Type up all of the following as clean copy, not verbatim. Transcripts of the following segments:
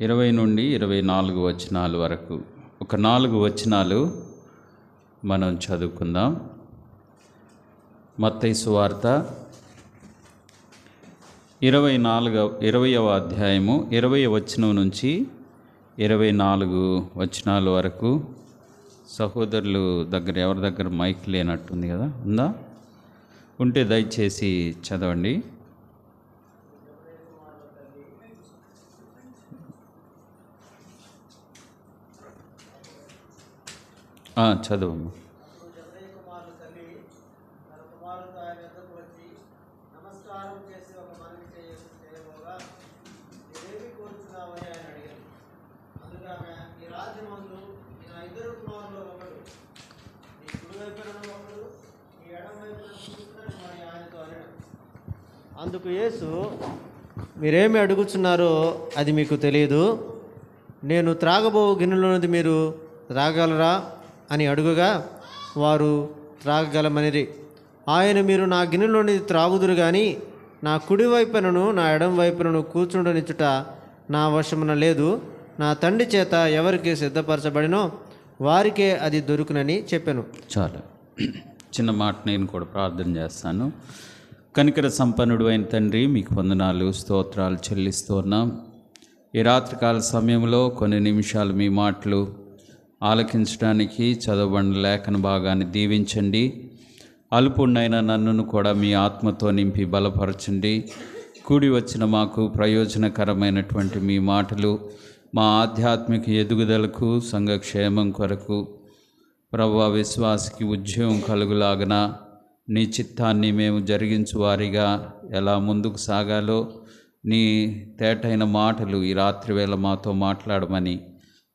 20 నుండి 24 వచనాల వరకు ఒక 4 వచనాలు మనం చదువుకుందాం. మత్తయి సువార్త 20వ అధ్యాయము 20వ వచనం నుంచి 24 వచనాల వరకు. సహోదరులు దగ్గర ఎవరి దగ్గర మైక్ లేనట్టుంది కదా, ఉందా? ఉంటే దయచేసి చదవండి. చదువు. అందుకు యేసు, మీరేమి అడుగుచున్నారో అది మీకు తెలియదు. నేను త్రాగబో గిన్నెలోనిది మీరు త్రాగలరా అని అడుగుగా వారు త్రాగగలమనిరి. ఆయన, మీరు నా గిన్నెలోని త్రాగుదురు కానీ నా కుడి వైపునను నా ఎడం వైపునను కూర్చుండనిచ్చుట నా వశమున లేదు. నా తండ్రి చేత ఎవరికి సిద్ధపరచబడినో వారికే అది దొరుకునని చెప్పాను. చాలా చిన్న మాట నేను కూడా ప్రార్థన చేస్తాను. కనికర సంపన్నుడు అయిన తండ్రి, మీకు వందనాలు, స్తోత్రాలు చెల్లిస్తూ ఉన్నాం. ఈ రాత్రికాల సమయంలో కొన్ని నిమిషాలు మీ మాటలు ఆలకించడానికి చదవబడిన లేఖన భాగాన్ని దీవించండి. అల్పుణ్ణైన నన్నును కూడా మీ ఆత్మతో నింపి బలపరచండి. కూడి వచ్చిన మాకు ప్రయోజనకరమైనటువంటి మీ మాటలు మా ఆధ్యాత్మిక ఎదుగుదలకు, సంఘక్షేమం కొరకు, ప్రభువా విశ్వాసకి ఉద్యోగం కలుగులాగన నీ చిత్తాన్ని మేము జరిగించువారిగా ఎలా ముందుకు సాగాలో నీ తేటైన మాటలు ఈ రాత్రి వేళ మాతో మాట్లాడమని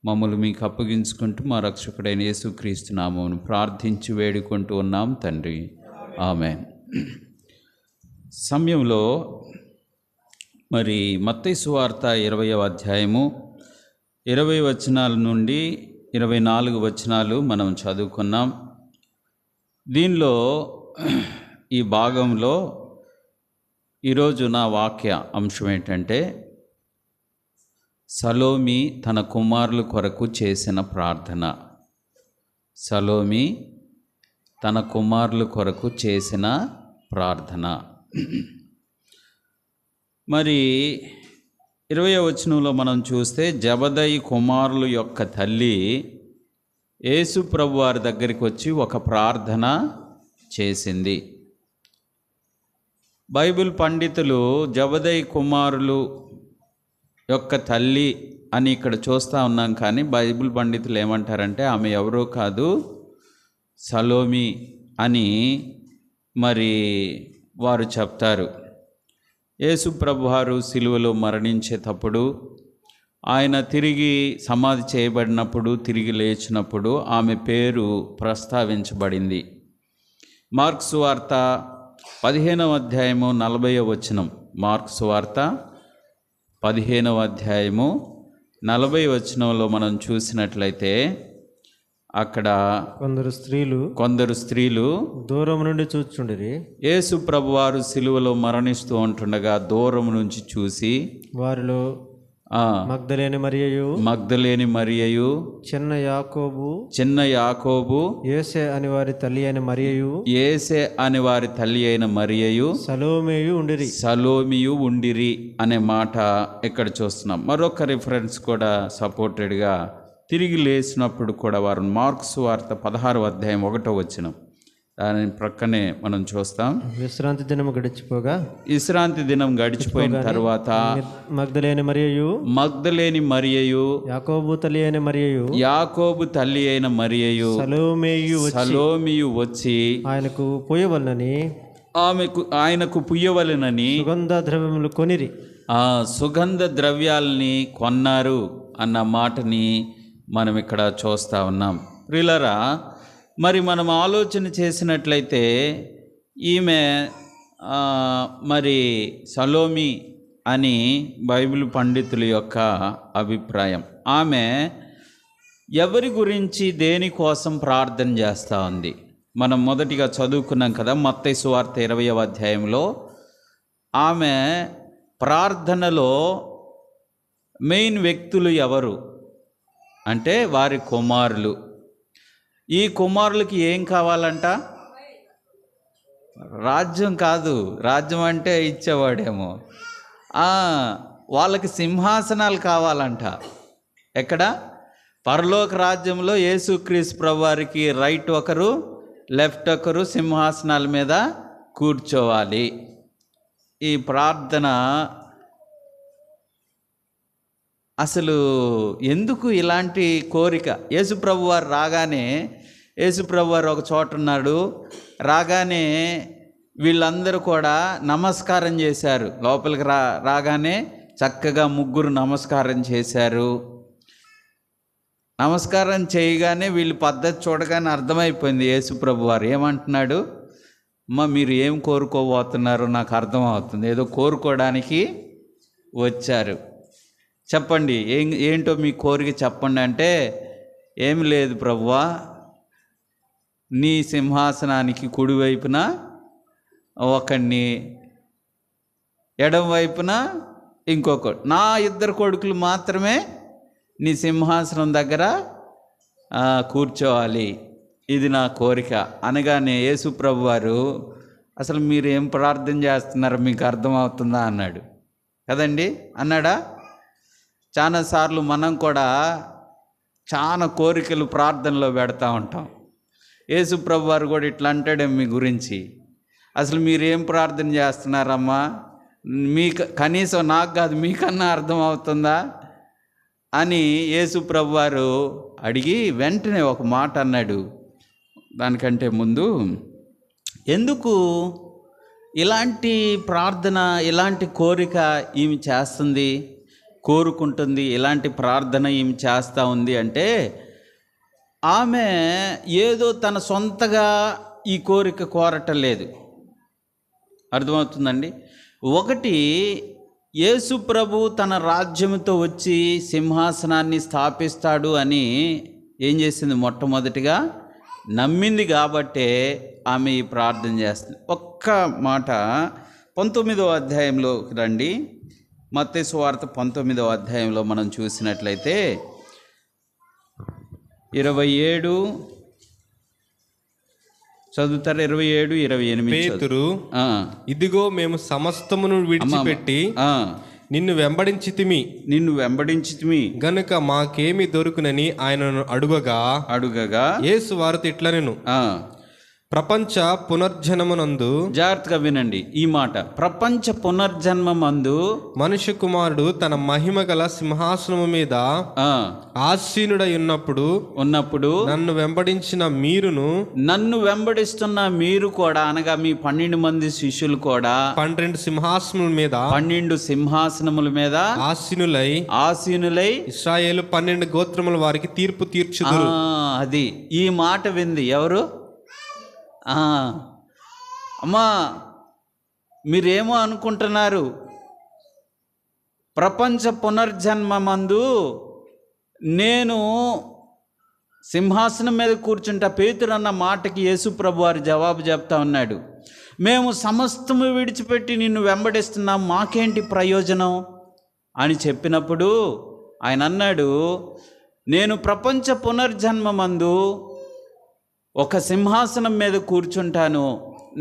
మమ్మల్ని మీకు అప్పగించుకుంటూ మా రక్షకుడైన యేసుక్రీస్తు నామమును ప్రార్థించి వేడుకుంటూ ఉన్నాం తండ్రి, ఆమేన్. సమయంలో మరి మత్తయి సువార్త 20వ అధ్యాయము 20 వచనాల నుండి 24 వచనాలు మనం చదువుకున్నాం. దీనిలో ఈ భాగంలో ఈరోజు నా వాక్య అంశం ఏంటంటే, సలోమి తన కుమారుల కొరకు చేసిన ప్రార్థన. సలోమి తన కుమారుల కొరకు చేసిన ప్రార్థన. మరి 20వ వచనంలో మనం చూస్తే, జబదయి కుమారుల యొక్క తల్లి యేసు ప్రభు వారి దగ్గరికి వచ్చి ఒక ప్రార్థన చేసింది. బైబిల్ పండితులు జబదయి కుమారులు యొక్క తల్లి అని ఇక్కడ చూస్తూ ఉన్నాం, కానీ బైబిల్ పండితులు ఏమంటారంటే ఆమె ఎవరో కాదు, సలోమి అని మరి వారు చెప్తారు. యేసు ప్రభు వారు సిలువలో మరణించేటప్పుడు, ఆయన తిరిగి సమాధి చేయబడినప్పుడు, తిరిగి లేచినప్పుడు ఆమె పేరు ప్రస్తావించబడింది. మార్కు సువార్త 15వ అధ్యాయము 40వ వచనం. మార్కు సువార్త 15వ అధ్యాయము 40వ వచనంలో మనం చూసినట్లయితే, అక్కడ కొందరు స్త్రీలు దూరం నుండి చూచుండిరి. యేసు ప్రభువారు సిలువలో మరణిస్తూ ఉంటుండగా దూరం నుంచి చూసి, వారిలో మగ్దలేని మరియయు, చిన్న యాకోబు, యేసే అని వారి తల్లి అయిన మరియయు, సలోమియు ఉండిరి అనే మాట ఇక్కడ చూస్తున్నాం. మరొక రిఫరెన్స్ కూడా సపోర్టెడ్గా, తిరిగి లేచినప్పుడు కూడా వారు మార్కు సువార్త 16వ అధ్యాయం 1వ వచనం, దాని ప్రక్కనే మనం చూస్తాం. విశ్రాంతి దినం గడిచిపోయిన తర్వాత మగ్దలేని మరియయు, యాకోబు తల్లి అయిన మరియయు, సలోమియు వచ్చి ఆయనకు పుయ్యవలెనని సుగంధ ద్రవ్యాలని కొన్నారు అన్న మాటని మనం ఇక్కడ చూస్తూ ఉన్నాం. ప్రియులారా, మరి మనం ఆలోచన చేసినట్లయితే ఈమె మరి సలోమి అని బైబిల్ పండితుల యొక్క అభిప్రాయం. ఆమె ఎవరి గురించి, దేనికోసం ప్రార్థన చేస్తూ ఉంది? మనం మొదటిగా చదువుకున్నాం కదా, మత్తయి సువార్త 20వ అధ్యాయంలో ఆమె ప్రార్థనలో మెయిన్ వ్యక్తులు ఎవరు అంటే వారి కుమారులు. ఈ కుమారులకి ఏం కావాలంట? రాజ్యం కాదు, రాజ్యం అంటే ఇచ్చేవాడేమో. వాళ్ళకి సింహాసనాలు కావాలంట. ఎక్కడ? పరలోక రాజ్యంలో యేసుక్రీస్తు ప్రభువారికి రైట్ ఒకరు, లెఫ్ట్ ఒకరు సింహాసనాల మీద కూర్చోవాలి. ఈ ప్రార్థన అసలు ఎందుకు ఇలాంటి కోరిక? యేసుప్రభు వారు రాగానే, యేసుప్రభు వారు ఒక చోట ఉన్నాడు, రాగానే వీళ్ళందరూ కూడా నమస్కారం చేశారు. లోపలికి రాగానే చక్కగా ముగ్గురు నమస్కారం చేశారు. నమస్కారం చేయగానే వీళ్ళు పద్ధతి చూడగానే అర్థమైపోయింది. యేసుప్రభు వారు ఏమంటున్నాడు? మీరు ఏం కోరుకోబోతున్నారో నాకు అర్థమవుతుంది. ఏదో కోరుకోవడానికి వచ్చారు, చెప్పండి ఏంటో మీ కోరిక చెప్పండి అంటే, ఏం లేదు ప్రభువా, నీ సింహాసనానికి కుడివైపున ఒకడిని, ఎడం వైపున ఇంకొకడు, నా 2 కొడుకులు మాత్రమే నీ సింహాసనం దగ్గర కూర్చోవాలి, ఇది నా కోరిక అనగానే యేసు ప్రభు వారు, అసలు మీరు ఏం ప్రార్థన చేస్తున్నారో మీకు అర్థమవుతుందా అన్నాడు కదండి. అన్నాడా? చాలాసార్లు మనం కూడా చాలా కోరికలు ప్రార్థనలో పెడతా ఉంటాం. యేసు ప్రభు వారు కూడా ఇట్లా అంటాడే మీ గురించి, అసలు మీరేం ప్రార్థన చేస్తున్నారమ్మా, మీకు కనీసం నాకు కాదు మీకన్నా అర్థమవుతుందా అని యేసు ప్రభు వారు అడిగి వెంటనే ఒక మాట అన్నాడు. దానికంటే ముందు, ఎందుకు ఇలాంటి ప్రార్థన, ఇలాంటి కోరిక ఈమె చేస్తుంది, కోరుకుంటుంది, ఇలాంటి ప్రార్థన ఈమె చేస్తూ ఉంది అంటే, ఆమె ఏదో తన సొంతగా ఈ కోరిక కోరటం లేదు. అర్థమవుతుందండి? ఒకటి, యేసు ప్రభు తన రాజ్యంతో వచ్చి సింహాసనాన్ని స్థాపిస్తాడు అని ఏం చేసింది? మొట్టమొదటిగా నమ్మింది కాబట్టే ఆమె ఈ ప్రార్థన చేస్తుంది. ఒక్క మాట 19వ అధ్యాయంలోకి రండి. మత్తయి సువార్త 19వ అధ్యాయంలో మనం చూసినట్లయితే 27 చదువుతారు, 27, 28. పేతురు, ఇదిగో మేము సమస్తమును విడిచిపెట్టి నిన్ను వెంబడించితిమి గనుక మాకేమి దొరుకునని ఆయనను అడుగగా యేసు వారితో ఇట్లనెను, ప్రపంచ పునర్జన్మమందు, జాగ్రత్తగా వినండి ఈ మాట, ప్రపంచ పునర్జన్మమందు మనుష్య కుమారుడు తన మహిమ గల సింహాసనము మీద ఆసీనుడై ఉన్నప్పుడు నన్ను వెంబడిస్తున్న మీరు కూడా, అనగా మీ 12 మంది శిష్యులు కూడా 12 సింహాసనముల మీద ఆసీనులై ఇశ్రాయేలు 12 గోత్రముల వారికి తీర్పు తీర్చుదురు. అది ఈ మాట వింది ఎవరు? అమ్మా, మీరేమో అనుకుంటున్నారు, ప్రపంచ పునర్జన్మమందు నేను సింహాసనం మీద కూర్చుంటా. పేతురు అన్న మాటకి యేసు ప్రభు వారు జవాబు చెప్తా ఉన్నాడు, మేము సమస్తము విడిచిపెట్టి నిన్ను వెంబడిస్తున్నాం, మాకేంటి ప్రయోజనం అని చెప్పినప్పుడు ఆయన అన్నాడు, నేను ప్రపంచ పునర్జన్మమందు ఒక సింహాసనం మీద కూర్చుంటాను,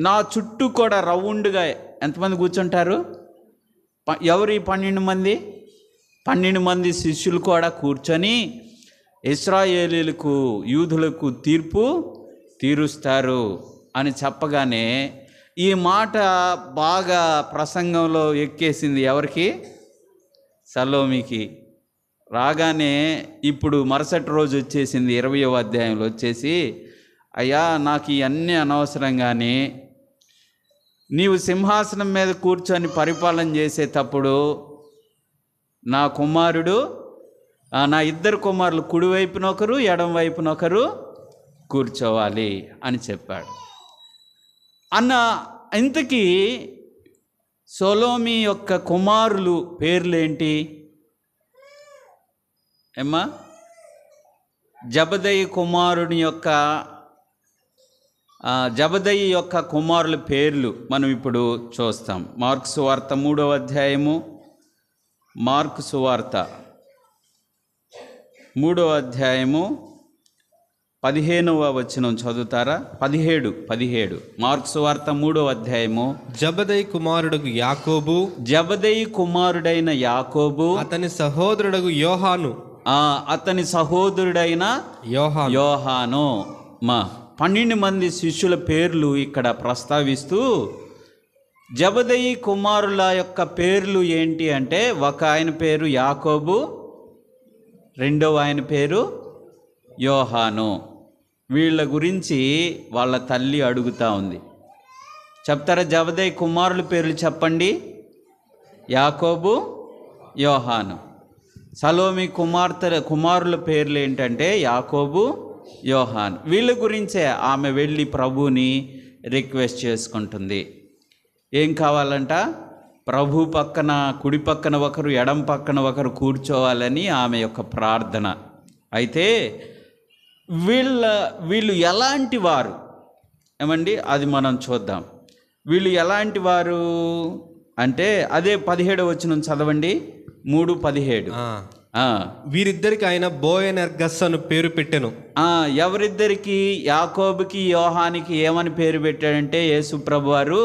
నా చుట్టూ కూడా రౌండ్గా ఎంతమంది కూర్చుంటారు? ఎవరు? 12 మంది. 12 మంది శిష్యులు కూడా కూర్చొని ఇశ్రాయేలీలకు, యూదులకు తీర్పు తీరుస్తారు అని చెప్పగానే ఈ మాట బాగా ప్రసంగంలో ఎక్కేసింది. ఎవరికి? సలోమికి. రాగానే ఇప్పుడు మరుసటి రోజు వచ్చేసింది, 20వ అధ్యాయంలో వచ్చేసి, అయ్యా నాకు ఇవన్నీ అనవసరం, కానీ నీవు సింహాసనం మీద కూర్చొని పరిపాలన చేసేటప్పుడు నా 2 కుమారులు కుడివైపున ఒకరు, ఎడం వైపున ఒకరు కూర్చోవాలి అని చెప్పాడు. ఇంతకీ సొలోమి యొక్క కుమారులు పేర్లేంటి? ఏమ్మా? జబదయి యొక్క కుమారుల పేర్లు మనం ఇప్పుడు చూస్తాం. మార్కు సువార్త 3వ అధ్యాయము, మార్కు సువార్త 3వ అధ్యాయము 15వ వచనం చదువుతారా? 17 మార్కు వార్త 3వ అధ్యాయము. జబదయి కుమారుడగు యాకోబు, జబదయి కుమారుడైన యాకోబు, అతని సహోదరుడగు యోహాను, అతని సహోదరుడైన యోహాను. 12 మంది శిష్యుల పేర్లు ఇక్కడ ప్రస్తావిస్తూ, జబదయి కుమారుల యొక్క పేర్లు ఏంటి అంటే, ఒక ఆయన పేరు యాకోబు, రెండవ ఆయన పేరు యోహాను. వీళ్ళ గురించి వాళ్ళ తల్లి అడుగుతూ ఉంది. చెప్తారా? జబదయి కుమారుల పేర్లు చెప్పండి. యాకోబు, యోహాను. సలోమి కుమారుల పేర్లు ఏంటంటే యాకోబు, యోహాను. వీళ్ళ గురించే ఆమె వెళ్ళి ప్రభువుని రిక్వెస్ట్ చేసుకుంటుంది. ఏం కావాలంట? ప్రభు పక్కన, కుడి పక్కన ఒకరు, ఎడం పక్కన ఒకరు కూర్చోవాలని ఆమె యొక్క ప్రార్థన. అయితే వీళ్ళు ఎలాంటి వారు ఏమండి, అది మనం చూద్దాం. వీళ్ళు ఎలాంటి వారు అంటే అదే 17వ వచనం చదవండి. 3:17. వీరిద్దరికి ఆయన బోయనెర్గస్ అని పేరు పెట్టెను. ఎవరిద్దరికి? యాకోబుకి, యోహానికి ఏమని పేరు పెట్టాడంటే యేసు ప్రభు వారు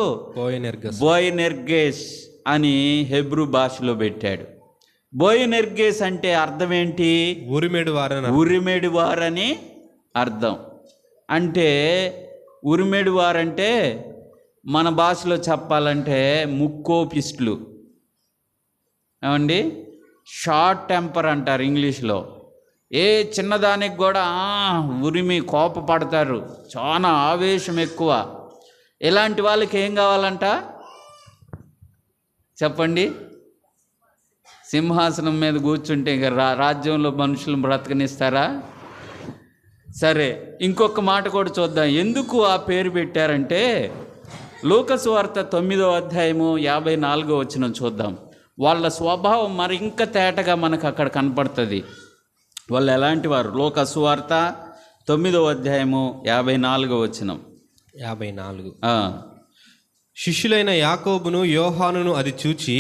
బోయనెర్గేస్ అని హెబ్రూ భాషలో పెట్టాడు. బోయనెర్గేస్ అంటే అర్థం ఏంటి? ఉరిమెడి వారని అర్థం. అంటే ఉరిమెడి వారంటే మన భాషలో చెప్పాలంటే ముక్కోపిస్టులు ఏమండి, షార్ట్ టెంపర్ అంటారు ఇంగ్లీష్లో. ఏ చిన్నదానికి కూడా ఉరిమి కోపపడతారు, చాలా ఆవేశం ఎక్కువ. ఇలాంటి వాళ్ళకి ఏం కావాలంట చెప్పండి? సింహాసనం మీద కూర్చుంటే ఇక రాజ్యంలో మనుషులను బ్రతకనిస్తారా? సరే, ఇంకొక మాట కూడా చూద్దాం. ఎందుకు ఆ పేరు పెట్టారంటే, లూకాసు వార్త 9వ అధ్యాయము 54వ వచనం చూద్దాం. వాళ్ళ స్వభావం మరి ఇంకా తేటగా మనకు అక్కడ కనపడుతుంది. వాళ్ళు ఎలాంటి వారు? లూకాసు వార్త 9వ అధ్యాయము 54వ వచనం. 54. శిష్యులైన యాకోబును యోహానును అది చూచి,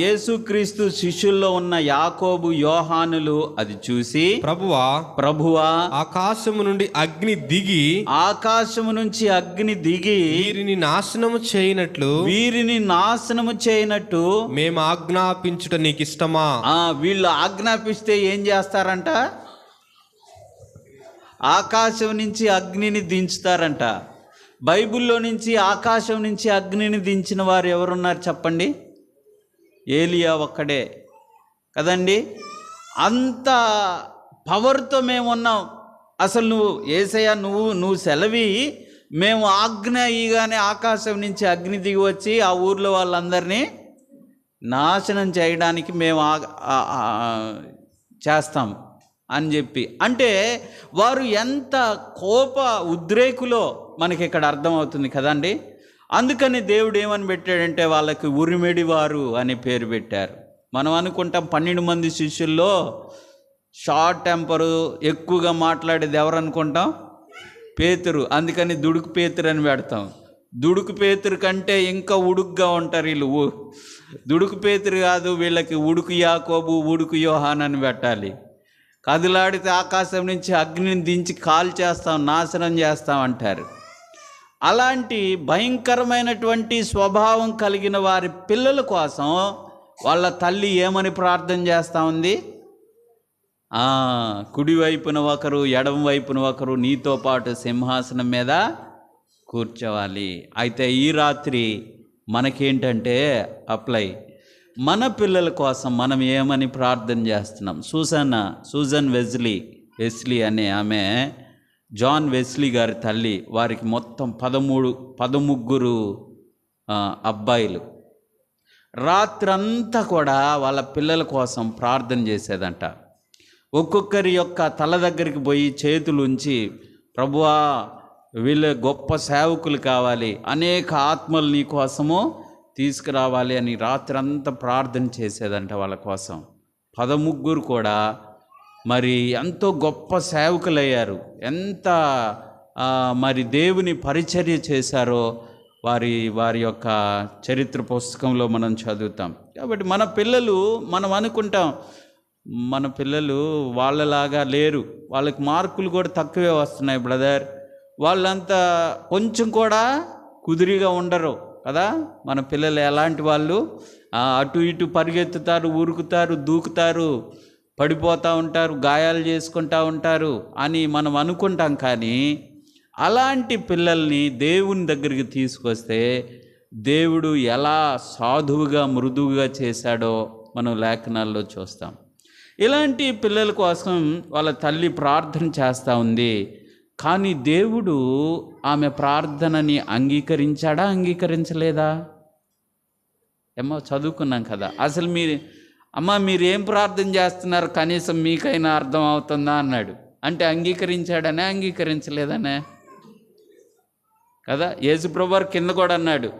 యేసుక్రీస్తు శిష్యుల్లో ఉన్న యాకోబు, యోహానులు అది చూసి, ప్రభువా ఆకాశము నుంచి అగ్ని దిగి వీరిని నాశనము చేయనట్లు మేము ఆజ్ఞాపించుట నీకు ఇష్టమా? వీళ్ళు ఆజ్ఞాపిస్తే ఏం చేస్తారంట? ఆకాశం నుంచి అగ్నిని దించుతారంట. బైబిల్లో నుంచి ఆకాశం నుంచి అగ్నిని దించిన వారు ఎవరున్నారు చెప్పండి? ఏలియా ఒక్కడే కదండి. అంత పవర్తో మేము ఉన్నాం. అసలు నువ్వు యేసయ్య, నువ్వు సెలవి, మేము ఆజ్ఞ ఇగానే ఆకాశం నుంచి అగ్ని దిగి వచ్చి ఆ ఊర్లో వాళ్ళందరినీ నాశనం చేయడానికి మేము చేస్తాం అని చెప్పి. అంటే వారు ఎంత కోప ఉద్రేకులో మనకి ఇక్కడ అర్థమవుతుంది కదండి. అందుకని దేవుడు ఏమని పెట్టాడంటే వాళ్ళకి ఉరిమెడి వారు అనే పేరు పెట్టారు. మనం అనుకుంటాం 12 మంది శిష్యుల్లో షార్ట్ టెంపరు, ఎక్కువగా మాట్లాడేది ఎవరు అనుకుంటాం? పేతురు. అందుకని దుడుకు పేతురు అని పెడతాం. దుడుకు పేతురు కంటే ఇంకా ఉడుకుగా ఉంటారు వీళ్ళు. దుడుకు పేతురు కాదు, వీళ్ళకి ఉడుకు యాకోబు, ఉడుకు యోహాన్ అని పెట్టాలి. కదిలాడితే ఆకాశం నుంచి అగ్నిని దించి కాల్చేస్తాం, నాశనం చేస్తాం అంటారు. అలాంటి భయంకరమైనటువంటి స్వభావం కలిగిన వారి పిల్లల కోసం వాళ్ళ తల్లి ఏమని ప్రార్థన చేస్తూ ఉంది? కుడివైపున ఒకరు, ఎడమ వైపున ఒకరు నీతో పాటు సింహాసనం మీద కూర్చోవాలి. అయితే ఈ రాత్రి మనకేంటంటే మన పిల్లల కోసం మనం ఏమని ప్రార్థన చేస్తున్నాం? సూజన్ వెస్లీ అనే ఆమె, జాన్ వెస్లీ గారి తల్లి, వారికి మొత్తం 13 అబ్బాయిలు. రాత్రంతా కూడా వాళ్ళ పిల్లల కోసం ప్రార్థన చేసేదంట. ఒక్కొక్కరి యొక్క తల దగ్గరికి పోయి చేతులు ఉంచి, ప్రభువా వీళ్ళ గొప్ప సేవకులు కావాలి, అనేక ఆత్మలు నీ కోసము తీసుకురావాలి అని రాత్రంతా ప్రార్థన చేసేదంట వాళ్ళ కోసం. 13 కూడా మరి ఎంతో గొప్ప సేవకులయ్యారు. ఎంత మరి దేవుని పరిచర్య చేశారో వారి యొక్క చరిత్ర పుస్తకంలో మనం చదువుతాం. కాబట్టి మన పిల్లలు, మనం అనుకుంటాం మన పిల్లలు వాళ్ళలాగా లేరు, వాళ్ళకి మార్కులు కూడా తక్కువే వస్తున్నాయి బ్రదర్. వాళ్ళంతా కొంచెం కూడా కుదిరిగా ఉండరు కదా. మన పిల్లలు ఎలాంటి వాళ్ళు, అటు ఇటు పరిగెత్తుతారు, ఉరుకుతారు, దూకుతారు, పడిపోతూ ఉంటారు, గాయాలు చేసుకుంటూ ఉంటారు అని మనం అనుకుంటాం. కానీ అలాంటి పిల్లల్ని దేవుని దగ్గరికి తీసుకొస్తే దేవుడు ఎలా సాధువుగా మృదువుగా చేశాడో మనం లేఖనాల్లో చూస్తాం. ఇలాంటి పిల్లల కోసం వాళ్ళ తల్లి ప్రార్థన చేస్తూ ఉంది. కానీ దేవుడు ఆమె ప్రార్థనని అంగీకరించాడా, అంగీకరించలేదా? ఏమో చదువుకున్నాం కదా. అసలు మీరేం ప్రార్థన చేస్తున్నారు, కనీసం మీకైనా అర్థం అవుతుందా అన్నాడు. అంటే అంగీకరించాడనే, అంగీకరించలేదనే కదా. యేసుప్రభువారు కింద కూడా అన్నాడు.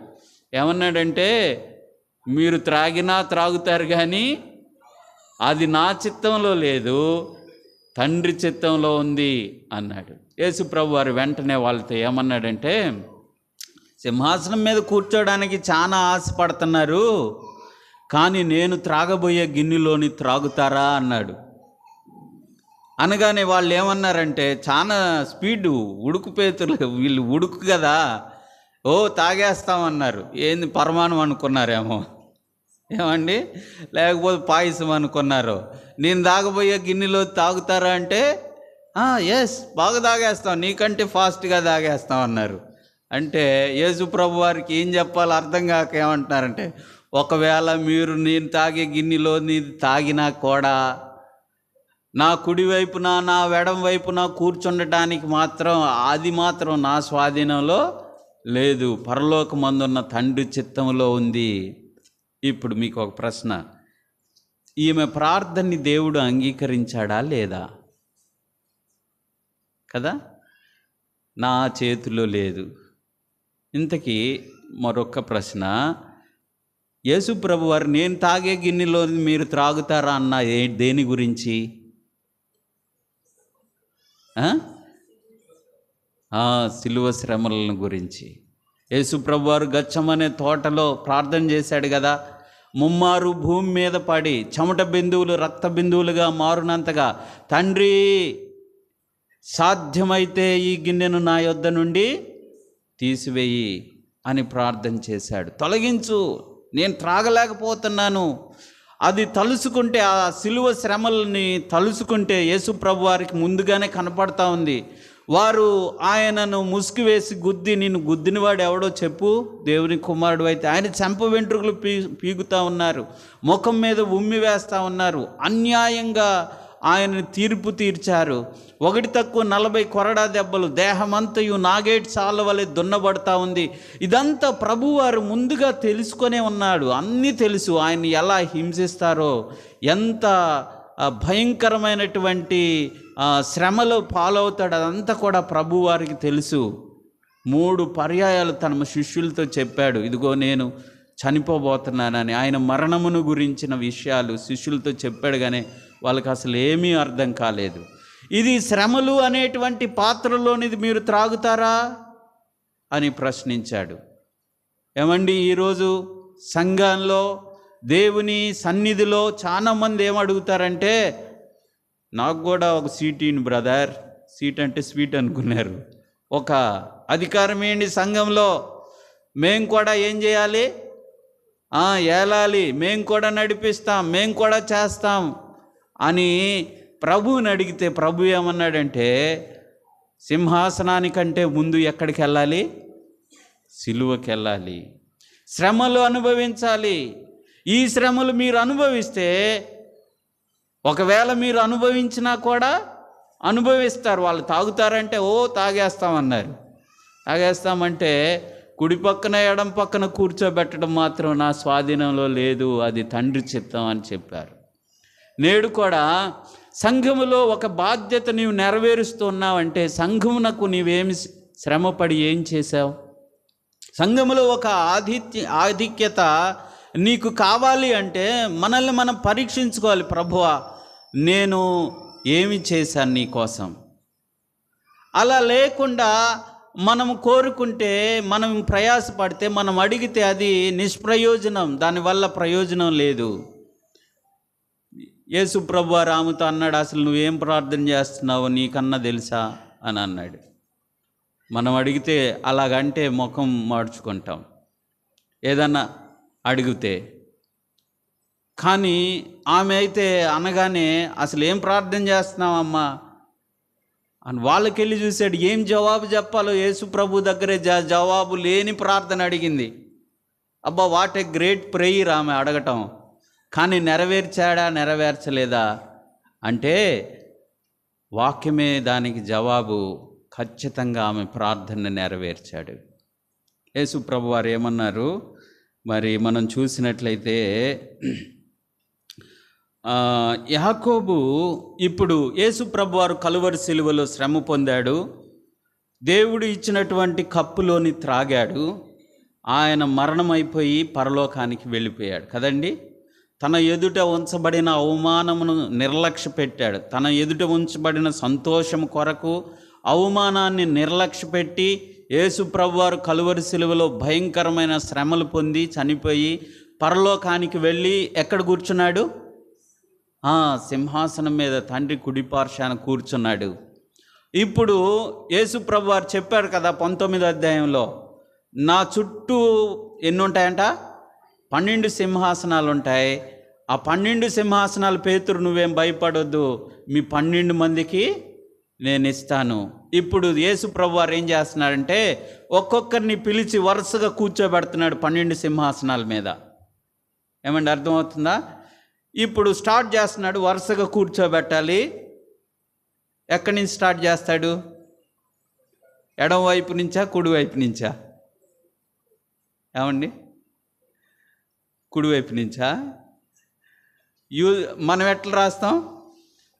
ఏమన్నాడంటే, మీరు త్రాగినా త్రాగుతారు కానీ అది నా చిత్తంలో లేదు, తండ్రి చిత్తంలో ఉంది అన్నాడు. యేసుప్రభువారు వెంటనే వాళ్ళతో ఏమన్నాడంటే, సింహాసనం మీద కూర్చోడానికి చాలా ఆశపడుతున్నారు, కానీ నేను త్రాగబోయే గిన్నెలోని త్రాగుతారా అన్నాడు. అనగానే వాళ్ళు ఏమన్నారంటే, చాలా స్పీడు ఉడుకుపేతులు, వీళ్ళు ఉడుకు కదా, ఓ తాగేస్తామన్నారు. ఏంది పరమాణం అనుకున్నారేమో, ఏమండి, లేకపోతే పాయసం అనుకున్నారు. నేను తాగబోయే గిన్నెలో తాగుతారా అంటే ఎస్ బాగా తాగేస్తాం, నీకంటే ఫాస్ట్గా తాగేస్తాం అన్నారు. అంటే యేసుప్రభు వారికి ఏం చెప్పాలో అర్థం కాక ఏమంటున్నారంటే, ఒకవేళ మీరు నేను తాగే గిన్నెలో నీది తాగినా కూడా నా కుడి వైపున నా ఎడం వైపున కూర్చుండటానికి మాత్రం అది మాత్రం నా స్వాధీనంలో లేదు, పరలోకమందున్న తండ్రి చిత్తంలో ఉంది. ఇప్పుడు మీకు ఒక ప్రశ్న, ఈమె ప్రార్థనని దేవుడు అంగీకరించాడా లేదా కదా? నా చేతిలో లేదు. ఇంతకీ మరొక ప్రశ్న, యేసుప్రభు వారు నేను తాగే గిన్నెలో మీరు త్రాగుతారా అన్న దేని గురించి? సిలువ శ్రమలను గురించి. యేసుప్రభు వారు గచ్చమనే తోటలో ప్రార్థన చేశాడు కదా, ముమ్మారు భూమి మీద పడి చెమట బిందువులు రక్త బిందువులుగా మారునంతగా, తండ్రి సాధ్యమైతే ఈ గిన్నెను నా యొద్ద నుండి తీసివేయి అని ప్రార్థన చేశాడు. తొలగించు, నేను త్రాగలేకపోతున్నాను. అది తలుసుకుంటే, ఆ సిలువ శ్రమల్ని తలుసుకుంటే యేసుప్రభు వారికి ముందుగానే కనపడతా ఉంది. వారు ఆయనను ముసుగు వేసి గుద్ది, నిన్ను గుద్దినవాడు ఎవడో చెప్పు, దేవుని కుమారుడు అయితే, ఆయన చెంప వెంట్రుకలు పీగుతూ ఉన్నారు, ముఖం మీద ఉమ్మి వేస్తూ ఉన్నారు, అన్యాయంగా ఆయనను తీర్పు తీర్చారు. 1 తక్కువ 40 కొరడా దెబ్బలు, దేహమంతయు నాగేటి సాళ్ళ వలె దున్నబడతా ఉంది. ఇదంతా ప్రభువారు ముందుగా తెలుసుకొనే ఉన్నాడు, అన్నీ తెలుసు. ఆయన ఎలా హింసిస్తారో, ఎంత భయంకరమైనటువంటి శ్రమలో పాలవుతాడు, అదంతా కూడా ప్రభువారికి తెలుసు. 3 పర్యాయాలు తన శిష్యులతో చెప్పాడు, ఇదిగో నేను చనిపోబోతున్నానని. ఆయన మరణమును గురించిన విషయాలు శిష్యులతో చెప్పాడు, కానీ వాళ్ళకి అసలు ఏమీ అర్థం కాలేదు. ఇది శ్రమలు అనేటువంటి పాత్రలోనిది మీరు త్రాగుతారా అని ప్రశ్నించాడు. ఏమండి, ఈరోజు సంఘంలో దేవుని సన్నిధిలో చాలామంది ఏమడుగుతారంటే, నాకు కూడా ఒక సీట్ ఇన్ బ్రదర్, సీట్ అంటే స్వీట్ అనుకున్నారు, ఒక అధికారం ఏంటి సంఘంలో, మేము కూడా ఏం చేయాలి, ఏలాలి, మేము కూడా నడిపిస్తాం, మేము కూడా చేస్తాం అని ప్రభువుని అడిగితే ప్రభు ఏమన్నాడంటే, సింహాసనానికంటే ముందు ఎక్కడికి వెళ్ళాలి, సిలువకి వెళ్ళాలి, శ్రమలు అనుభవించాలి. ఈ శ్రమలు మీరు అనుభవిస్తే, ఒకవేళ మీరు అనుభవించినా కూడా అనుభవిస్తారు. వాళ్ళు తాగుతారంటే తాగేస్తామన్నారు. తాగేస్తామంటే కుడి పక్కన ఎడం పక్కన కూర్చోబెట్టడం మాత్రం నా స్వాధీనంలో లేదు, అది తండ్రి చిత్తం అని చెప్పారు. నేడు కూడా సంఘములో ఒక బాధ్యత నీవు నెరవేరుస్తున్నావంటే, సంఘమునకు నీవేమి శ్రమపడి ఏం చేశావు? సంఘములో ఒక ఆధిక్యత నీకు కావాలి అంటే మనల్ని మనం పరీక్షించుకోవాలి. ప్రభువా, నేను ఏమి చేశాను నీ కోసం? అలా లేకుండా మనం కోరుకుంటే, మనం ప్రయాసపడితే, మనం అడిగితే అది నిష్ప్రయోజనం, దానివల్ల ప్రయోజనం లేదు. యేసు ప్రభువారు ఆమెతో అన్నాడు, అసలు నువ్వేం ప్రార్థన చేస్తున్నావో నీకన్నా తెలుసా అని అన్నాడు. మనం అడిగితే అలాగంటే ముఖం మార్చుకుంటాం ఏదన్నా అడిగితే. కానీ ఆమె అయితే అనగానే అసలు ఏం ప్రార్థన చేస్తున్నావమ్మా అని వాళ్ళకెళ్ళి చూశాడు. ఏం జవాబు చెప్పాలో యేసు ప్రభు దగ్గరే జవాబు లేని ప్రార్థన అడిగింది. అబ్బా, వాట్ ఏ గ్రేట్ ప్రేయర్ ఆమె అడగటం. కానీ నెరవేర్చాడా నెరవేర్చలేదా అంటే వాక్యమే దానికి జవాబు. ఖచ్చితంగా ఆమె ప్రార్థన నెరవేర్చాడు. యేసు ప్రభు వారు ఏమన్నారు మరి మనం చూసినట్లయితే, యాకోబు ఇప్పుడు యేసు ప్రభు వారు కలువరి సిలువలో శ్రమ పొందాడు, దేవుడు ఇచ్చినటువంటి కప్పులోని త్రాగాడు, ఆయన మరణమైపోయి పరలోకానికి వెళ్ళిపోయాడు కదండి. తన ఎదుట ఉంచబడిన అవమానమును నిర్లక్ష్య పెట్టాడు. తన ఎదుట ఉంచబడిన సంతోషం కొరకు అవమానాన్ని నిర్లక్ష్య పెట్టి యేసు ప్రభువారు కలువరి సిలువలో భయంకరమైన శ్రమలు పొంది చనిపోయి పరలోకానికి వెళ్ళి ఎక్కడ కూర్చున్నాడు? సింహాసనం మీద తండ్రి కుడిపార్శ్వాన కూర్చున్నాడు. ఇప్పుడు యేసు ప్రభువారు చెప్పారు కదా 19వ అధ్యాయంలో, నా చుట్టూ ఎన్ని ఉంటాయంట? 12 సింహాసనాలు ఉంటాయి. ఆ 12 సింహాసనాలు పేతురు నువ్వేం భయపడొద్దు, మీ 12 మందికి నేను ఇస్తాను. ఇప్పుడు యేసు ప్రభువారు ఏం చేస్తున్నాడంటే ఒక్కొక్కరిని పిలిచి వరుసగా కూర్చోబెడుతున్నాడు 12 సింహాసనాల మీద. ఏమండి అర్థమవుతుందా? ఇప్పుడు స్టార్ట్ చేస్తున్నాడు, వరుసగా కూర్చోబెట్టాలి. ఎక్కడి నుంచి స్టార్ట్ చేస్తాడు? ఎడమ వైపు నుంచా కుడివైపు నుంచా? ఏమండి, కుడివైపు నుంచా? మనం ఎట్లా రాస్తాం?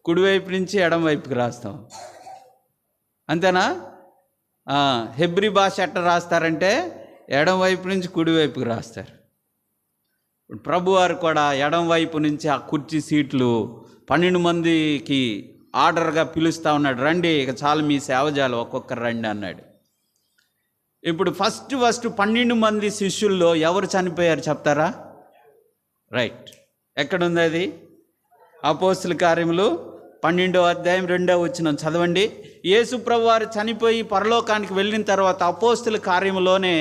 కుడివైపు నుంచి ఎడమ వైపుకి రాస్తాం, అంతేనా? హెబ్రీ భాష ఎట్లా రాస్తారంటే ఎడమ వైపు నుంచి కుడివైపుకి రాస్తారు. ప్రభువారు కూడా ఎడమ వైపు నుంచి ఆ కుర్చీ సీట్లు 12 మందికి ఆర్డర్గా పిలుస్తూ ఉన్నాడు, రండి ఇక చాలు మీ సేవజాలు, ఒక్కొక్కరు రండి అన్నాడు. ఇప్పుడు ఫస్ట్ 12 మంది శిష్యుల్లో ఎవరు చనిపోయారు చెప్తారా? రైట్, ఎక్కడుంది అది? అపోస్తుల కార్యములు 12వ అధ్యాయం 2వ వచనం చదవండి. యేసు ప్రభువారు చనిపోయి పరలోకానికి వెళ్ళిన తర్వాత అపోస్తుల కార్యములోనే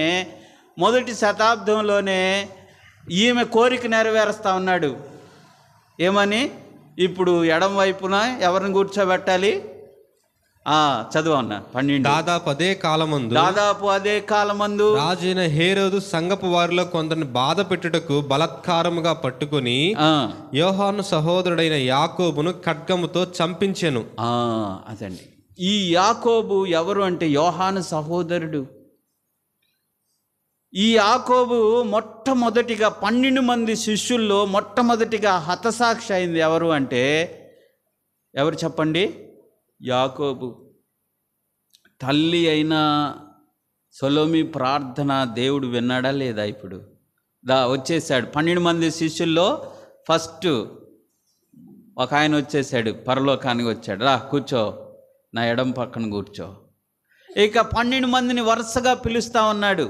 1వ శతాబ్దంలోనే ఈమె కోరిక నెరవేరుస్తూ ఉన్నాడు. ఏమని? ఇప్పుడు ఎడం వైపున ఎవరిని కూర్చోబెట్టాలి? చదువన్నా 12. దాదాపు అదే కాలమందు రాజైన హేరోదు సంగపు వారిలో కొందరిని బాధ పెట్టుటకు బలాత్కారముగా పట్టుకుని యోహాను సహోదరుడైన యాకోబును ఖడ్గముతో చంపించెను. అదండి, ఈ యాకోబు ఎవరు అంటే యోహాను సహోదరుడు. ఈ యాకోబు మొట్టమొదటిగా 12 మంది శిష్యుల్లో మొట్టమొదటిగా హతసాక్షి అయింది ఎవరు అంటే ఎవరు చెప్పండి? యాకోబు. తల్లి అయిన సొలొమి ప్రార్థన దేవుడు విన్నాడా లేదా? ఇప్పుడు వచ్చేసాడు 12 మంది శిష్యుల్లో ఫస్ట్ ఒక ఆయన వచ్చేసాడు, పరలోకానికి వచ్చాడు. రా కూర్చో, నా ఎడం పక్కన కూర్చో. ఇక 12 మందిని వరుసగా పిలుస్తూ ఉన్నాడు.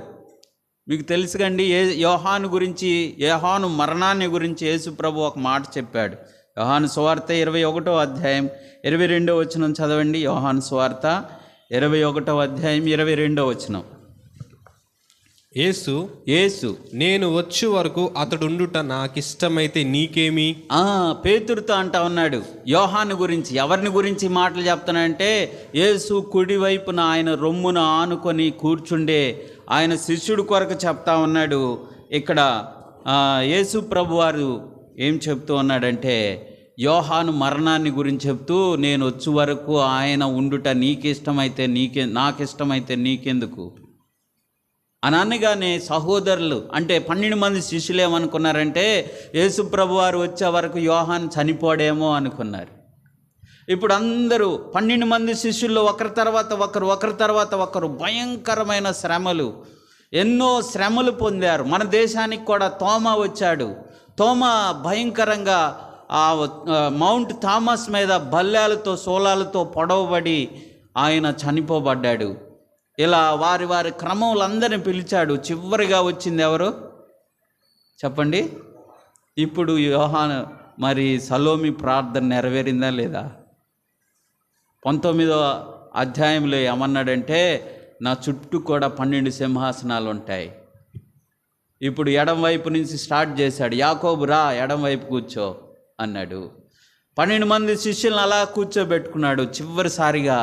మీకు తెలుసుకండి, యోహాను గురించి, యోహాను మరణాన్ని గురించి యేసు ప్రభు ఒక మాట చెప్పాడు. యోహాను సువార్త 21వ అధ్యాయం 22వ వచనం చదవండి. యోహాను సువార్త 21వ అధ్యాయం 22వ వచనం. యేసు నేను వచ్చే వరకు అతడుండుట నాకిష్టమైతే నీకేమి? పేతురుతో అంటా ఉన్నాడు యోహాను గురించి. ఎవరిని గురించి మాటలు చెప్తానంటే యేసు కుడివైపున ఆయన రొమ్మున ఆనుకొని కూర్చుండే ఆయన శిష్యుడు కొరకు చెప్తా ఉన్నాడు. ఇక్కడ యేసు ప్రభువారు ఏం చెప్తూ ఉన్నాడంటే యోహాను మరణాన్ని గురించి చెప్తూ, నేను వచ్చే వరకు ఆయన ఉండుట నీకిష్టమైతే నాకిష్టమైతే నీకెందుకు అని అనగానే సహోదరులు అంటే 12 మంది శిష్యులు ఏమనుకున్నారంటే యేసు ప్రభువారు వచ్చే వరకు యోహాను చనిపోడేమో అనుకున్నారు. ఇప్పుడు అందరూ 12 మంది శిష్యుల్లో ఒకరి తర్వాత ఒకరు భయంకరమైన శ్రమలు, ఎన్నో శ్రమలు పొందారు. మన దేశానికి కూడా తోమా వచ్చాడు. తోమా భయంకరంగా ఆ మౌంట్ థామస్ మీద బల్లాలతో శూలాలతో పొడవబడి ఆయన చనిపోబడ్డాడు. ఇలా వారి క్రమములందరినీ పిలిచాడు. చివరిగా వచ్చింది ఎవరు చెప్పండి? ఇప్పుడు యోహాను మరి సలోమి ప్రార్థన నెరవేరిందా లేదా? 19వ అధ్యాయంలో ఏమన్నాడంటే, నా చుట్టూ కూడా 12 సింహాసనాలు ఉంటాయి. ఇప్పుడు ఎడం వైపు నుంచి స్టార్ట్ చేశాడు. యాకోబు రా, ఎడం వైపు కూర్చో అన్నాడు. 12 మంది శిష్యులను అలా కూర్చోబెట్టుకున్నాడు. చివరిసారిగా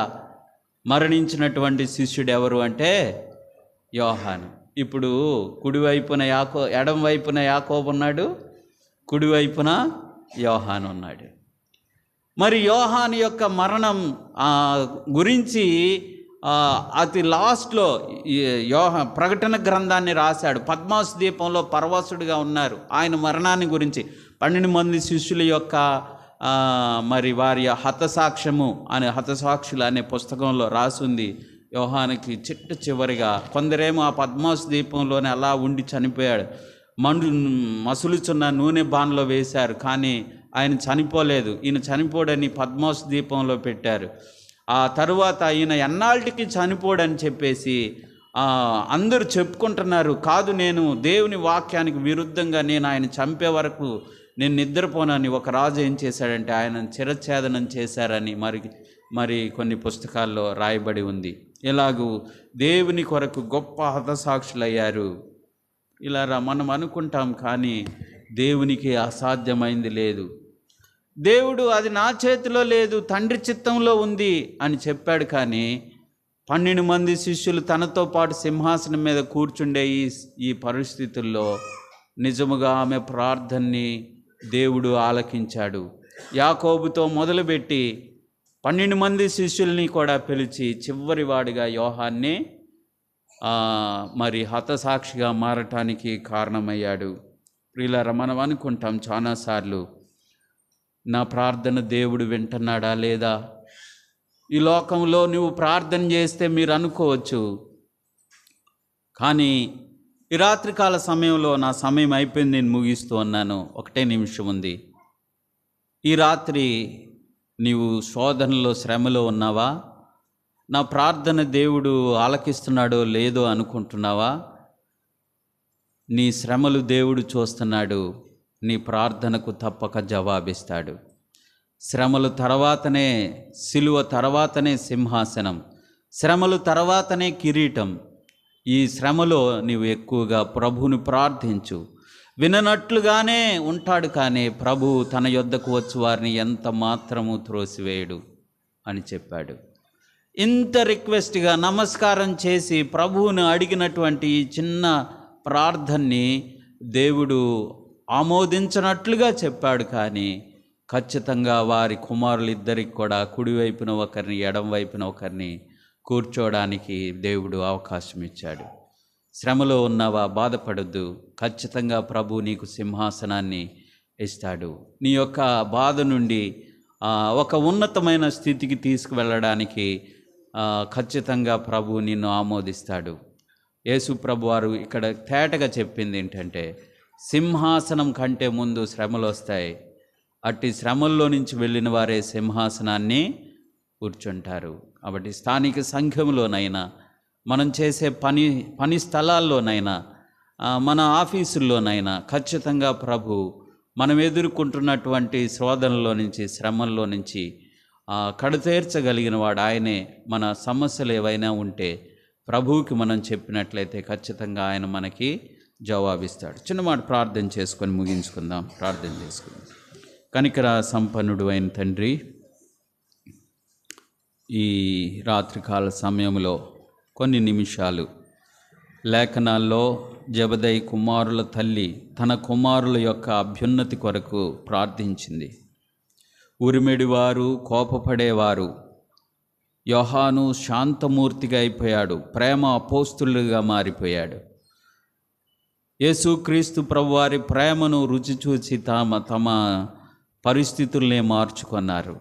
మరణించినటువంటి శిష్యుడు ఎవరు అంటే యోహాను. ఇప్పుడు కుడివైపున ఎడం వైపున యాకోబు ఉన్నాడు, కుడివైపున యోహాను ఉన్నాడు. మరి యోహాను యొక్క మరణం గురించి అతి లాస్ట్లో ప్రకటన గ్రంథాన్ని రాశాడు. పద్మాసు దీపంలో పరవశుడిగా ఉన్నారు. ఆయన మరణాన్ని గురించి 12 మంది శిష్యుల యొక్క మరి వారి హతసాక్ష్యము హతసాక్షులు అనే పుస్తకంలో రాసుంది. యోహానుకి చివరిగా కొందరేమో ఆ పద్మాసు దీపంలోనే అలా ఉండి చనిపోయాడు. మసులుచున్న నూనె బాణలో వేశారు, కానీ ఆయన చనిపోలేదు. ఈయన చనిపోడని పద్మాసు దీపంలో పెట్టారు. ఆ తరువాత ఈయన ఎన్నాళ్ళకి చనిపోడని చెప్పేసి అందరూ చెప్పుకుంటున్నారు. కాదు, నేను దేవుని వాక్యానికి విరుద్ధంగా నేను ఆయన చంపే వరకు నేను నిద్రపోనని ఒక రాజు ఏం చేశాడంటే ఆయన చిరఛేదనం చేశారని మరి కొన్ని పుస్తకాల్లో రాయబడి ఉంది. ఇలాగూ దేవుని కొరకు గొప్ప హతసాక్షులయ్యారు. ఇలా మనం అనుకుంటాం, కానీ దేవునికి అసాధ్యమైంది లేదు. దేవుడు అది నా చేతిలో లేదు, తండ్రి చిత్తంలో ఉంది అని చెప్పాడు. కానీ 12 మంది శిష్యులు తనతో పాటు సింహాసనం మీద కూర్చుండే ఈ పరిస్థితుల్లో నిజముగా ఆమె ప్రార్థనని దేవుడు ఆలకించాడు. యాకోబుతో మొదలుపెట్టి 12 మంది శిష్యుల్ని కూడా పిలిచి చివరి వాడిగా యోహాన్ని మరి హతసాక్షిగా మారటానికి కారణమయ్యాడు. ప్రియులారా, మనం అనుకుంటాం చాలాసార్లు, నా ప్రార్థన దేవుడు వింటున్నాడా లేదా? ఈ లోకంలో నువ్వు ప్రార్థన చేస్తే మీరు అనుకోవచ్చు, కానీ ఈ రాత్రికాల సమయంలో నా సమయం అయిపోయింది, నేను ముగిస్తూ ఉన్నాను, 1 నిమిషం ఉంది. ఈ రాత్రి నీవు శోధనలో శ్రమలో ఉన్నావా? నా ప్రార్థన దేవుడు ఆలకిస్తున్నాడో లేదో అనుకుంటున్నావా? నీ శ్రమలు దేవుడు చూస్తున్నాడు. నీ ప్రార్థనకు తప్పక జవాబిస్తాడు. శ్రమలు తర్వాతనే సిలువ, తర్వాతనే సింహాసనం, శ్రమలు తర్వాతనే కిరీటం. ఈ శ్రమలో నీవు ఎక్కువగా ప్రభువుని ప్రార్థించు. విననట్లుగానే ఉంటాడు, కానీ ప్రభువు తన యొద్దకు వచ్చి వారిని ఎంత మాత్రము త్రోసివేయడు అని చెప్పాడు. ఇంత రిక్వెస్ట్గా నమస్కారం చేసి ప్రభువును అడిగినటువంటి ఈ చిన్న ప్రార్థనని దేవుడు ఆమోదించినట్లుగా చెప్పాడు. కానీ ఖచ్చితంగా వారి కుమారులిద్దరికి కూడా కుడివైపున ఒకరిని, ఎడం వైపున ఒకరిని కూర్చోవడానికి దేవుడు అవకాశం ఇచ్చాడు. శ్రమలో ఉన్నావా? బాధపడద్దు. ఖచ్చితంగా ప్రభు నీకు సింహాసనాన్ని ఇస్తాడు. నీ యొక్క బాధ నుండి ఒక ఉన్నతమైన స్థితికి తీసుకువెళ్ళడానికి ఖచ్చితంగా ప్రభు నిన్ను ఆమోదిస్తాడు. యేసు ప్రభు వారు ఇక్కడ తేటగా చెప్పింది ఏంటంటే, సింహాసనం కంటే ముందు శ్రమలు వస్తాయి. అట్టి శ్రమల్లో నుంచి వెళ్ళిన వారే సింహాసనాన్ని కూర్చుంటారు. కాబట్టి స్థానిక సంఘంలోనైనా, మనం చేసే పని స్థలాల్లోనైనా, మన ఆఫీసుల్లోనైనా ఖచ్చితంగా ప్రభు మనం ఎదుర్కొంటున్నటువంటి శోధనలో నుంచి, శ్రమల్లో నుంచి కడుతీర్చగలిగిన వాడు ఆయనే. మన సమస్యలు ఏవైనా ఉంటే ప్రభువుకి మనం చెప్పినట్లయితే ఖచ్చితంగా ఆయన మనకి జవాబిస్తాడు. చిన్న మాట ప్రార్థన చేసుకొని ముగించుకుందాం. ప్రార్థన చేసుకుందాం. కనికర సంపన్నుడు అయిన తండ్రి, ఈ రాత్రికాల సమయంలో కొన్ని నిమిషాలు లేఖనాల్లో జబదయి కుమారుల తల్లి తన కుమారుల యొక్క అభ్యున్నతి కొరకు ప్రార్థించింది. ఉరిమెడివారు, కోపపడేవారు, యోహాను శాంతమూర్తిగా అయిపోయాడు, ప్రేమ అపోస్తులుగా మారిపోయాడు. యేసుక్రీస్తు ప్రభువారి ప్రేమను రుచి చూసి తమ పరిస్థితుల్నే మార్చుకున్నారు.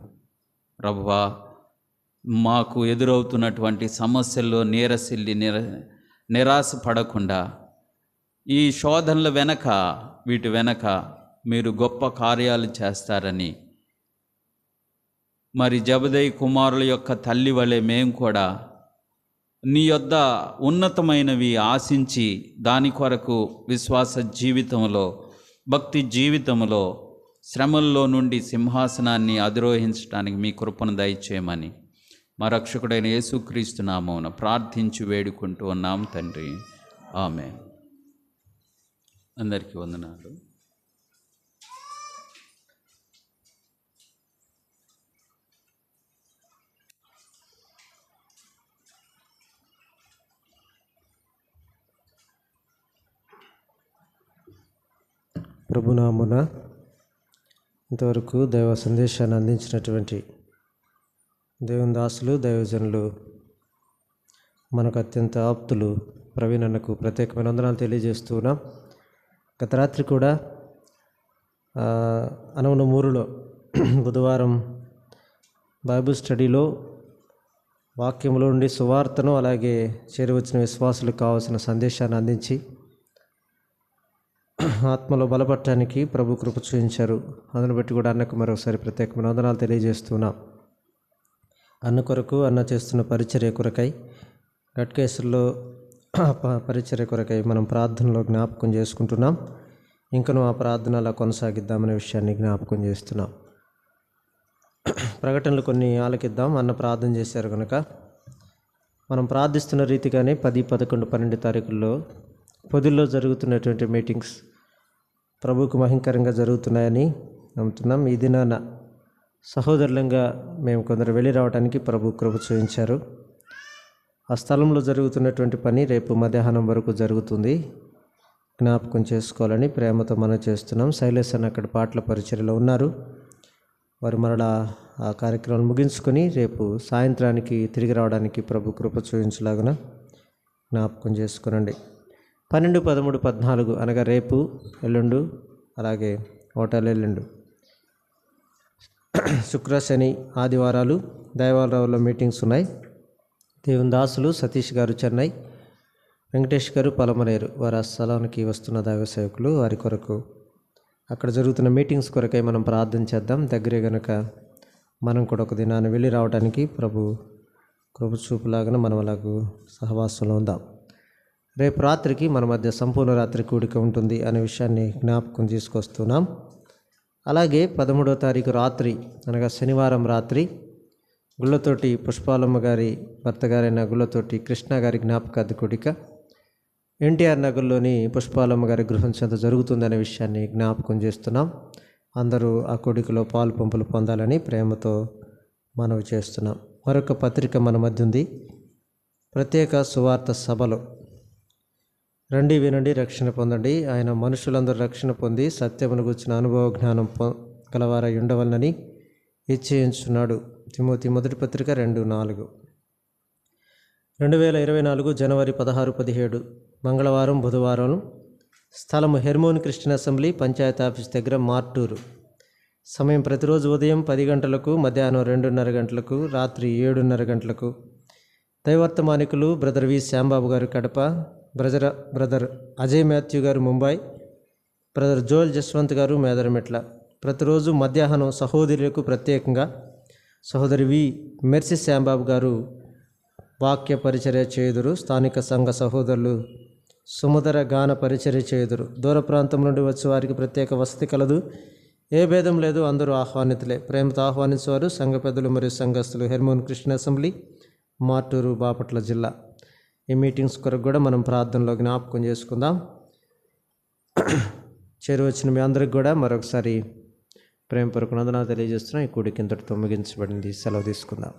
ప్రభువా, మాకు ఎదురవుతున్నటువంటి సమస్యల్లో నీరసిల్లి నిరాశ పడకుండా ఈ శోధనల వెనక, వీటి వెనక మీరు గొప్ప కార్యాలు చేస్తారని, మరి జబదయి కుమారుల యొక్క తల్లి వలె మేము కూడా నీ యొద్ద ఉన్నతమైనవి ఆశించి దాని కొరకు విశ్వాస జీవితంలో, భక్తి జీవితంలో శ్రమల్లో నుండి సింహాసనాన్ని అధిరోహించడానికి మీ కృపను దయచేయమని మా రక్షకుడైన యేసుక్రీస్తు నామమున ప్రార్థించి వేడుకుంటూ ఉన్నాం తండ్రి. ఆమేన్. అందరికీ వందనాలు. ప్రభునామున ఇంతవరకు దైవ సందేశాన్ని అందించినటువంటి దేవుని దాసులు, దైవజనులు, మనకు అత్యంత ఆప్తులు ప్రవీణ్ అన్నకు ప్రత్యేకమైన వందనాలు తెలియజేస్తున్నాం. గత రాత్రి కూడా అనవనమూరులో బుధవారం బైబిల్ స్టడీలో వాక్యంలో నుండి సువార్తను, అలాగే చేరువచ్చిన విశ్వాసులకు కావాల్సిన సందేశాన్ని అందించి ఆత్మలో బలపడటానికి ప్రభు కృప చూపించారు. అందును బట్టి కూడా అన్నకు మరొకసారి ప్రత్యేకమైన వందనాలు తెలియజేస్తున్నాం. అన్న కొరకు, అన్న చేస్తున్న పరిచర్య కొరకై, గట్కేశ్వర్లో పరిచర్య కొరకై మనం ప్రార్థనలో జ్ఞాపకం చేసుకుంటున్నాం. ఇంకనూ ఆ ప్రార్థన అలా కొనసాగిద్దామనే విషయాన్ని జ్ఞాపకం చేస్తున్నాం. ప్రకటనలు కొన్ని ఆలకిద్దాం. అన్న ప్రార్థన చేశారు కనుక మనం ప్రార్థిస్తున్న రీతిగానే 10, 11, 12 తారీఖుల్లో పొదుల్లో జరుగుతున్నటువంటి మీటింగ్స్ ప్రభువుకు మహింకరంగా జరుగుతున్నాయని నమ్ముతున్నాం. ఈ దినాన సహోదరులంగా మేము కొందరు వెళ్ళి రావడానికి ప్రభు కృప చూపించారు. ఆ స్థలంలో జరుగుతున్నటువంటి పని రేపు మధ్యాహ్నం వరకు జరుగుతుంది. జ్ఞాపకం చేసుకోవాలని ప్రేమతో మనం చేస్తున్నాం. శైలేష్ అని అక్కడ పాటల పరిచర్యలో ఉన్నారు. వారు మరలా ఆ కార్యక్రమం ముగించుకొని రేపు సాయంత్రానికి తిరిగి రావడానికి ప్రభు కృప చూపించలాగున జ్ఞాపకం చేసుకునండి. 12, 13, 14 అనగా రేపు, ఎల్లుండు, అలాగే హోటల్ ఎల్లుండు, శుక్ర, శని, ఆదివారాలు దైవాలరావులో మీటింగ్స్ ఉన్నాయి. దేవుని దాసులు సతీష్ గారు చెన్నై, వెంకటేష్ గారు పలమనేరు, వారు ఆ స్థలానికి వస్తున్న దైవ సేవకులు. వారి కొరకు అక్కడ జరుగుతున్న మీటింగ్స్ కొరకై మనం ప్రార్థన చేద్దాం. దగ్గరే గనుక మనం కూడా ఒక దినాన్ని వెళ్ళి రావడానికి ప్రభు కృప చూపులాగా మనం అలాగూ సహవాసంలో ఉందాం. రేపు రాత్రికి మన మధ్య సంపూర్ణ రాత్రి కూడిక ఉంటుంది అనే విషయాన్ని జ్ఞాపకం తీసుకొస్తున్నాం. అలాగే 13వ తారీఖు రాత్రి అనగా శనివారం రాత్రి గుళ్ళతోటి పుష్పాలమ్మ గారి భర్త గారైన గుళ్ళతోటి కృష్ణ గారి జ్ఞాపకార్థ కూడిక ఎన్టీఆర్ నగర్లోని పుష్పాలమ్మ గారి గృహం చెంత జరుగుతుందనే విషయాన్ని జ్ఞాపకం చేస్తున్నాం. అందరూ ఆ కూడికలో పాలు పంపులు పొందాలని ప్రేమతో మనవి చేస్తున్నాం. మరొక పత్రిక మన మధ్య ఉంది. ప్రత్యేక సువార్త సభలో రండి, వినండి, రక్షణ పొందండి. ఆయన మనుషులందరూ రక్షణ పొంది సత్యమును గుర్చిన అనుభవ జ్ఞానం గలవారై ఉండవలనని ఇచ్చేయించున్నాడు. తిమోతి మొదటి పత్రిక 2:4. 2024 జనవరి 16, 17 మంగళవారం, బుధవారం. స్థలము Hermon Christian assembly, panchayat office దగ్గర, మార్టూరు. సమయం ప్రతిరోజు ఉదయం 10 గంటలకు, మధ్యాహ్నం 2:30 గంటలకు, రాత్రి 7:30 గంటలకు. దైవర్తమానికులు బ్రదర్ వి శ్యాంబాబు గారు కడప, బ్రదర్ అజయ్ మాథ్యూ గారు ముంబై, బ్రదర్ జోయల్ జస్వంత్ గారు మేదరమెట్ల. ప్రతిరోజు మధ్యాహ్నం సహోదరులకు ప్రత్యేకంగా సహోదరి వి మెర్సి శ్యాంబాబు గారు వాక్య పరిచర్య చేయుదురు. స్థానిక సంఘ సహోదరులు సుమధుర గాన పరిచర్య చేయుదురు. దూర ప్రాంతం నుండి వచ్చే వారికి ప్రత్యేక వసతి కలదు. ఏ భేదం లేదు, అందరూ ఆహ్వానితులే. ప్రేమతో ఆహ్వానించేవారు సంఘ పెద్దలు మరియు సంఘస్థులు. Hermon Christian assembly, Martur, Bapatla జిల్లా. ఈ మీటింగ్స్ కొరకు కూడా మనం ప్రార్థనలో జ్ఞాపకం చేసుకుందాం. చేరువచ్చిన మీ అందరికి కూడా మరొకసారి ప్రేమపూర్వక వందనాలు తెలియజేస్తున్నాం. ఈ కూడికి ఇంతటితో ముగించబడింది. సెలవు తీసుకుందాం.